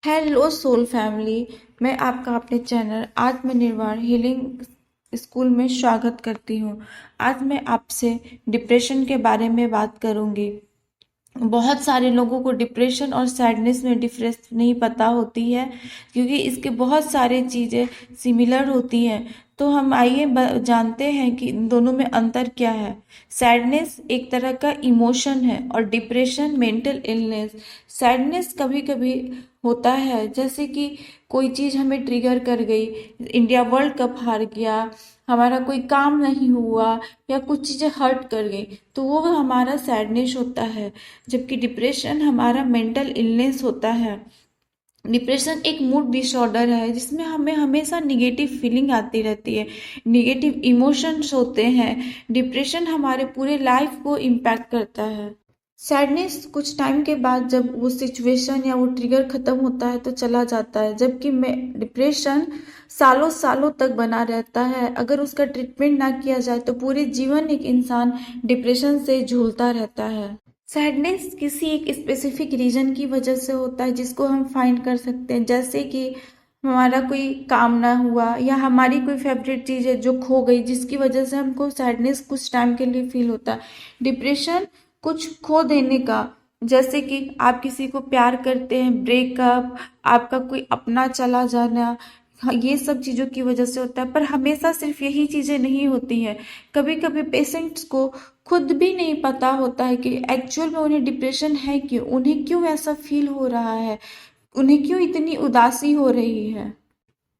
Hello soul family. मैं आपका अपने चैनल आत्मनिर्भर हीलिंग स्कूल में स्वागत करती हूँ। आज मैं आपसे डिप्रेशन के बारे में बात करूँगी। बहुत सारे लोगों को डिप्रेशन और सैडनेस में डिफरेंस नहीं पता होती है, क्योंकि इसके बहुत सारे चीज़ें सिमिलर होती हैं। तो हम आइए जानते हैं कि इन दोनों में अंतर क्या है। सैडनेस एक तरह का इमोशन है और डिप्रेशन मेंटल इलनेस। सैडनेस कभी कभी होता है, जैसे कि कोई चीज़ हमें ट्रिगर कर गई, इंडिया वर्ल्ड कप हार गया, हमारा कोई काम नहीं हुआ, या कुछ चीज़ें हर्ट कर गई, तो वो हमारा सैडनेस होता है। जबकि डिप्रेशन हमारा मेंटल इलनेस होता है। डिप्रेशन एक मूड डिसऑर्डर है जिसमें हमें हमेशा निगेटिव फीलिंग आती रहती है, निगेटिव इमोशंस होते हैं। डिप्रेशन हमारे पूरे लाइफ को इम्पैक्ट करता है। सैडनेस कुछ टाइम के बाद जब वो सिचुएशन या वो ट्रिगर खत्म होता है तो चला जाता है, जबकि मैं डिप्रेशन सालों सालों तक बना रहता है। अगर उसका ट्रीटमेंट ना किया जाए तो पूरे जीवन एक इंसान डिप्रेशन से झूलता रहता है। सैडनेस किसी एक स्पेसिफिक रीजन की वजह से होता है जिसको हम फाइंड कर सकते हैं, जैसे कि हमारा कोई काम ना हुआ या हमारी कोई फेवरेट चीज़ है जो खो गई, जिसकी वजह से हमको सैडनेस कुछ टाइम के लिए फील होता है। डिप्रेशन कुछ खो देने का, जैसे कि आप किसी को प्यार करते हैं, ब्रेकअप, आपका कोई अपना चला जाना, हाँ, ये सब चीज़ों की वजह से होता है। पर हमेशा सिर्फ यही चीज़ें नहीं होती हैं। कभी कभी पेशेंट्स को खुद भी नहीं पता होता है कि एक्चुअल में उन्हें डिप्रेशन है क्यों, उन्हें क्यों ऐसा फील हो रहा है, उन्हें क्यों इतनी उदासी हो रही है।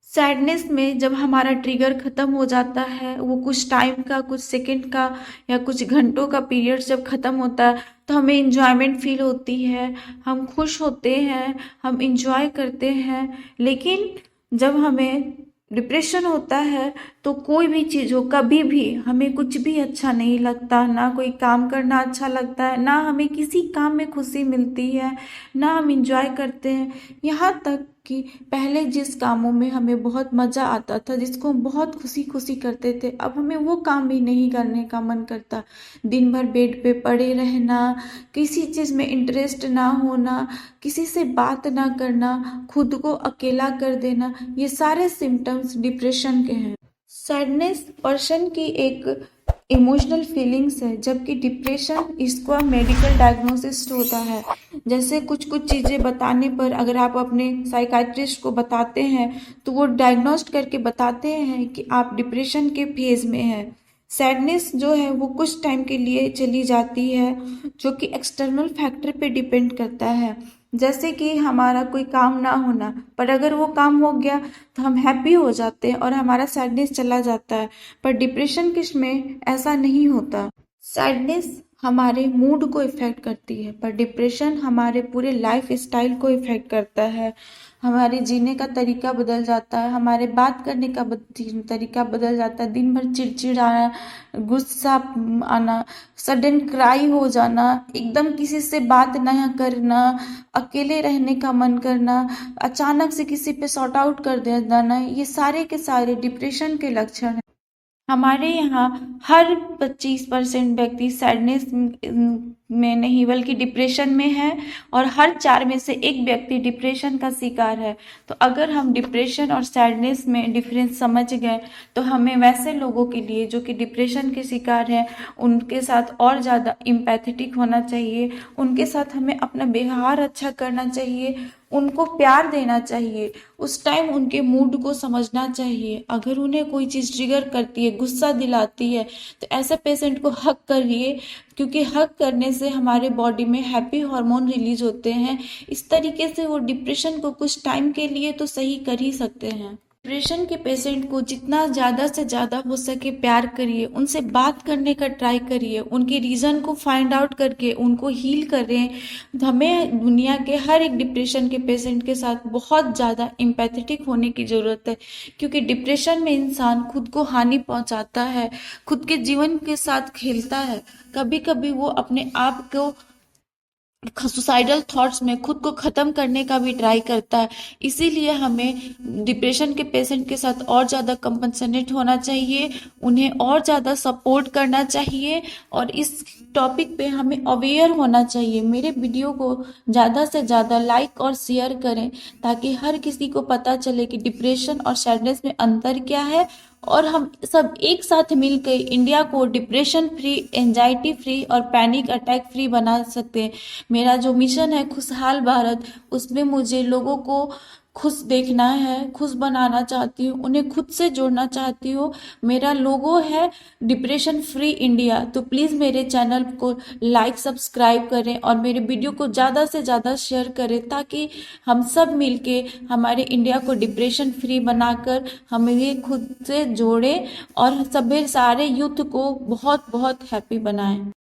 सैडनेस में जब हमारा ट्रिगर खत्म हो जाता है, वो कुछ टाइम का, कुछ सेकंड का या कुछ घंटों का पीरियड जब खत्म होता है, तो हमें इंजॉयमेंट फील होती है, हम खुश होते हैं, हम इंजॉय करते हैं। लेकिन जब हमें डिप्रेशन होता है तो कोई भी चीज़ हो, कभी भी हमें कुछ भी अच्छा नहीं लगता, ना कोई काम करना अच्छा लगता है, ना हमें किसी काम में खुशी मिलती है, ना हम इंजॉय करते हैं। यहाँ तक कि पहले जिस कामों में हमें बहुत मज़ा आता था, जिसको हम बहुत खुशी खुशी करते थे, अब हमें वो काम भी नहीं करने का मन करता। दिन भर बेड पे पड़े रहना, किसी चीज़ में इंटरेस्ट ना होना, किसी से बात ना करना, खुद को अकेला कर देना, ये सारे सिम्टम्स डिप्रेशन के हैं। सैडनेस पर्सन की एक इमोशनल फीलिंग्स है, जबकि डिप्रेशन इसको मेडिकल डायग्नोसिस होता है। जैसे कुछ कुछ चीज़ें बताने पर अगर आप अपने साइकाइट्रिस्ट को बताते हैं तो वो डायग्नोस्ट करके बताते हैं कि आप डिप्रेशन के फेज में हैं। सैडनेस जो है वो कुछ टाइम के लिए चली जाती है, जो कि एक्सटर्नल फैक्टर पे डिपेंड करता है। जैसे कि हमारा कोई काम ना होना, पर अगर वो काम हो गया तो हम हैप्पी हो जाते हैं और हमारा सैडनेस चला जाता है। पर डिप्रेशन किस में ऐसा नहीं होता। सैडनेस हमारे मूड को इफ़ेक्ट करती है, पर डिप्रेशन हमारे पूरे लाइफ स्टाइल को इफ़ेक्ट करता है। हमारे जीने का तरीका बदल जाता है, हमारे बात करने का तरीका बदल जाता है, दिन भर चिड़चिड़ाना, गुस्सा आना, सडन क्राई हो जाना, एकदम किसी से बात ना करना, अकेले रहने का मन करना, अचानक से किसी पे सॉर्ट आउट कर दे देना, ये सारे के सारे डिप्रेशन के लक्षण हैं। हमारे यहाँ हर 25% व्यक्ति सैडनेस में नहीं बल्कि डिप्रेशन में है, और हर 4 में से एक व्यक्ति डिप्रेशन का शिकार है। तो अगर हम डिप्रेशन और सैडनेस में डिफरेंस समझ गए तो हमें वैसे लोगों के लिए जो कि डिप्रेशन के शिकार हैं उनके साथ और ज़्यादा इम्पैथेटिक होना चाहिए, उनके साथ हमें अपना व्यवहार अच्छा करना चाहिए, उनको प्यार देना चाहिए, उस टाइम उनके मूड को समझना चाहिए। अगर उन्हें कोई चीज़ ट्रिगर करती है, गुस्सा दिलाती है, तो ऐसे पेशेंट को हग करिए, क्योंकि हग करने से हमारे बॉडी में हैप्पी हार्मोन रिलीज होते हैं। इस तरीके से वो डिप्रेशन को कुछ टाइम के लिए तो सही कर ही सकते हैं। डिप्रेशन के पेशेंट को जितना ज़्यादा से ज़्यादा हो सके प्यार करिए, उनसे बात करने का ट्राई करिए, उनके रीज़न को फाइंड आउट करके उनको हील करें। हमें दुनिया के हर एक डिप्रेशन के पेशेंट के साथ बहुत ज़्यादा एम्पैथेटिक होने की ज़रूरत है, क्योंकि डिप्रेशन में इंसान खुद को हानि पहुंचाता है, खुद के जीवन के साथ खेलता है। कभी कभी वो अपने आप को सुसाइडल थॉट्स में खुद को ख़त्म करने का भी ट्राई करता है। इसीलिए हमें डिप्रेशन के पेशेंट के साथ और ज़्यादा कंपैशनेट होना चाहिए, उन्हें और ज़्यादा सपोर्ट करना चाहिए और इस टॉपिक पे हमें अवेयर होना चाहिए। मेरे वीडियो को ज़्यादा से ज़्यादा लाइक और शेयर करें ताकि हर किसी को पता चले कि डिप्रेशन और सैडनेस में अंतर क्या है और हम सब एक साथ मिलकर इंडिया को डिप्रेशन फ्री, एंजाइटी फ्री और पैनिक अटैक फ्री बना सकते हैं। मेरा जो मिशन है खुशहाल भारत, उसमें मुझे लोगों को खुश देखना है, खुश बनाना चाहती हूँ, उन्हें खुद से जोड़ना चाहती हूँ। मेरा लोगो है डिप्रेशन फ्री इंडिया। तो प्लीज़ मेरे चैनल को लाइक सब्सक्राइब करें और मेरे वीडियो को ज़्यादा से ज़्यादा शेयर करें ताकि हम सब मिलके हमारे इंडिया को डिप्रेशन फ्री बनाकर हम ये खुद से जोड़ें और सभी सारे यूथ को बहुत बहुत हैप्पी बनाएं।